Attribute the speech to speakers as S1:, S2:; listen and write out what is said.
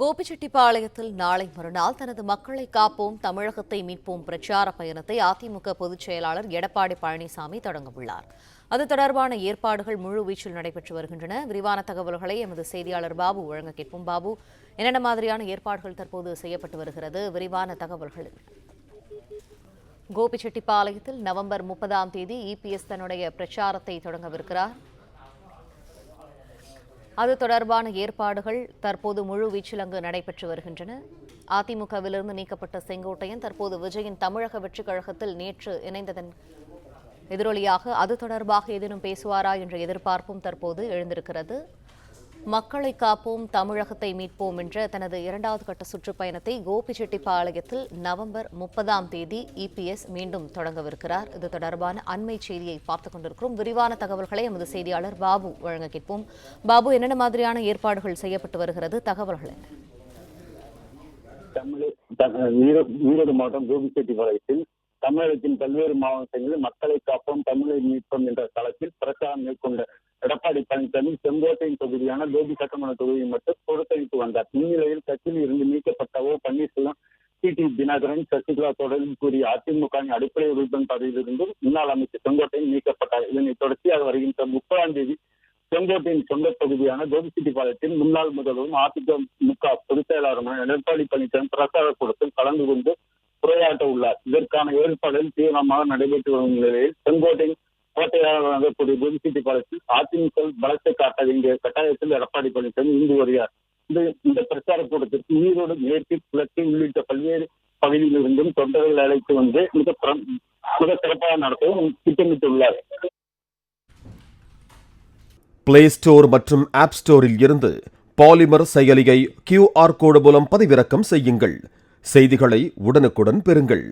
S1: கோபிச்செட்டிப்பாளையத்தில் நாளை மறுநாள் தனது மக்களை காப்போம் தமிழகத்தை மீட்போம் பிரச்சார பயணத்தை அதிமுக பொதுச் செயலாளர் எடப்பாடி பழனிசாமி தொடங்கவுள்ளார். அது தொடர்பான ஏற்பாடுகள் முழுவீச்சில் நடைபெற்று வருகின்றன. விரிவான தகவல்களை எமது செய்தியாளர் பாபு வழங்க கேட்போம். பாபு, என்னென்ன மாதிரியான ஏற்பாடுகள் தற்போது செய்யப்பட்டு வருகிறது? விரிவான தகவல்கள். கோபிச்செட்டிப்பாளையத்தில் நவம்பர் 30ஆம் தேதி இபிஎஸ் தன்னுடைய பிரச்சாரத்தை தொடங்கவிருக்கிறார். அது தொடர்பான ஏற்பாடுகள் தற்போது முழுவீச்சில் அங்கு நடைபெற்று வருகின்றன. அதிமுகவிலிருந்து நீக்கப்பட்ட செங்கோட்டையன் தற்போது விஜயின் தமிழக வெற்றிக் கழகத்தில் நேற்று இணைந்ததன் எதிரொலியாக அது தொடர்பாக ஏதேனும் பேசுவாரா என்ற எதிர்பார்ப்பும் தற்போது எழுந்திருக்கிறது. மக்களை காப்போம் தமிழகத்தை மீட்போம் என்ற தனது இரண்டாவது கட்ட சுற்றுப்பயணத்தை கோபிச்செட்டிப்பாளையத்தில் நவம்பர் 30ஆம் தேதி இபிஎஸ் மீண்டும் தொடங்கவிருக்கிறார். இது தொடர்பான அண்மை செய்தியை பார்த்துக் கொண்டிருக்கிறோம். விரிவான தகவல்களை எமது செய்தியாளர் பாபு வழங்க கேட்போம். பாபு, என்னென்ன மாதிரியான ஏற்பாடுகள் செய்யப்பட்டு வருகிறது? தகவல்கள் என்ன?
S2: ஈரோடு மாவட்டம் கோபிச்செட்டிப்பாளையத்தில் தமிழகத்தின் பல்வேறு மாவட்டங்களில் மக்களை காப்போம் தமிழை மீட்போம் என்ற தளத்தில் பிரச்சாரம் மேற்கொண்ட எடப்பாடி பழனிசாமி செங்கோட்டையின் தொகுதியான கோபி சட்டமன்ற தொகுதியை மட்டும் புறக்கணித்து வந்தார். இந்நிலையில் கட்சியில் இருந்து நீக்கப்பட்ட பன்னீர்செல்வம், டிடி தினகரன், சசிகலா தொடர்பில் கூறிய அதிமுகவின் அடிப்படை உறுப்பினர் பதவியிலிருந்து முன்னாள் அமைச்சர் செங்கோட்டையன் நீக்கப்பட்டார். இதனை தொடர்ச்சி வருகின்ற 30ஆம் தேதி செங்கோட்டையின் சொந்த தொகுதியான கோபிச்செட்டிப்பாளையத்தில் முன்னாள் முதல்வரும் அதிமுக பொதுச் செயலாளருமான எடப்பாடி பழனிசாமி பிரச்சார கூட்டத்தில் கலந்து கொண்டு உரையாற்ற உள்ளார். இதற்கான ஏற்பாடுகள் தீவிரமாக நடைபெற்று வரும் நிலையில் செங்கோட்டையின் கோட்டையாளராக கூடிய கோபிச்செட்டிப்பாளையத்தில் அதிமுக பலத்தை காட்ட வேண்டிய கட்டாயத்தில் எடப்பாடி பழனிசாமி இங்கு வருகிறார். இந்த பிரச்சார கூட்டத்திற்கு ஈரோடு, மேற்கு, கிழக்கு உள்ளிட்ட பல்வேறு பகுதியிலிருந்தும் தொண்டர்கள் அழைத்து வந்து மிக சிறப்பாக நடத்தவும் திட்டமிட்டுள்ளார்.
S3: பிளே ஸ்டோர் மற்றும் ஆப் ஸ்டோரில் இருந்து பாலிமர் செயலியை QR கோடு மூலம் பதிவிறக்கம் செய்யுங்கள். செய்திகளை உடனுக்குடன் பெறுங்கள்.